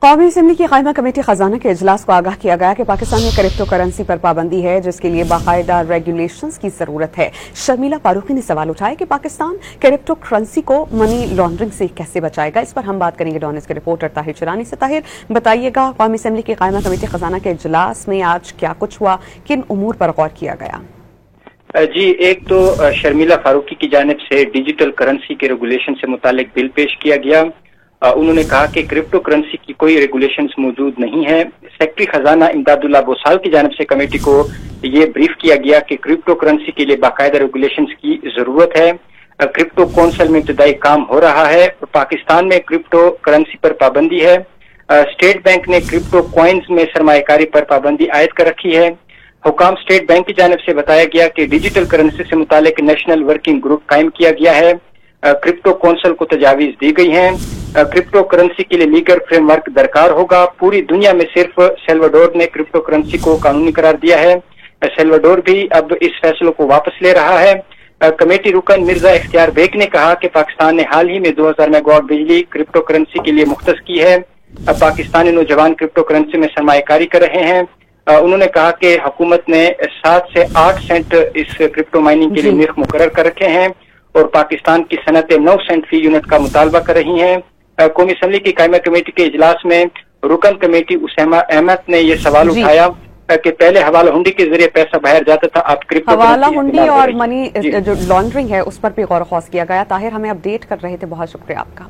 कौमी असम्बली की कायमा कमेटी खजाना के इजलास को आगाह किया गया कि पाकिस्तान में क्रिप्टो करेंसी पर पाबंदी है, जिसके लिए बाकायदा रेगुलेशंस की जरूरत है। शर्मिला फारूकी ने सवाल उठाया कि पाकिस्तान क्रिप्टो करेंसी को मनी लॉन्ड्रिंग से कैसे बचाएगा। इस पर हम बात करेंगे डॉनिस के रिपोर्टर ताहिर चिरानी से। ताहिर, बताइएगा, कौमी असम्बली की कायमा कमेटी खजाना के इजलास में आज क्या कुछ हुआ, किन उमूर पर गौर किया गया? जी, एक तो शर्मिला फारूकी की जानिब से डिजिटल करेंसी के रेगुलेशन से मुतालिक बिल पेश किया गया। उन्होंने कहा कि क्रिप्टो करेंसी की कोई रेगुलेशंस मौजूद नहीं है। सेक्रेटरी खजाना इमदादुल्लाह बोसाल की जानिब से कमेटी को ये ब्रीफ किया गया कि क्रिप्टो करेंसी के लिए बाकायदा रेगुलेशंस की जरूरत है। क्रिप्टो कौंसिल में इब्तदाई काम हो रहा है। पाकिस्तान में क्रिप्टो करेंसी पर पाबंदी है। स्टेट बैंक ने क्रिप्टो कॉइन्स में सरमायाकारी पर पाबंदी आयद कर रखी है। हुकाम स्टेट बैंक की जानिब से बताया गया कि डिजिटल करेंसी से मुतालिक नेशनल वर्किंग ग्रुप कायम किया गया है। क्रिप्टो कौंसिल को तजावीज दी गई हैं। क्रिप्टो करेंसी के लिए लीगल फ्रेमवर्क दरकार होगा। पूरी दुनिया में सिर्फ सेल्वाडोर ने क्रिप्टो करेंसी को कानूनी करार दिया है। सेल्वाडोर भी अब इस फैसले को वापस ले रहा है। कमेटी रुकन मिर्जा इख्तियार बेग ने कहा कि पाकिस्तान ने हाल ही में 2000 मेगावाट बिजली क्रिप्टो करेंसी के लिए मुख्तस की है। अब पाकिस्तानी नौजवान क्रिप्टो करेंसी में सरमायाकारी कर रहे हैं। उन्होंने कहा कि हुकूमत ने 7 से 8 सेंट इस क्रिप्टो माइनिंग के लिए निर्ख मुकर्रर कर रखे हैं और पाकिस्तान की सनतें 9 सेंट फी यूनिट का मुतालबा कर रही हैं। कौमी असम्बली की कायमा कमेटी के इजलास में रुकन कमेटी उसामा अहमद ने यह सवाल उठाया कि पहले हवाला हुंडी के जरिए पैसा बाहर जाता था, अब क्रिप्टो हवाला हुंडी और मनी जो लॉन्ड्रिंग है उस पर भी गौर खौस किया गया। ताहिर, हमें अपडेट कर रहे थे, बहुत शुक्रिया आपका।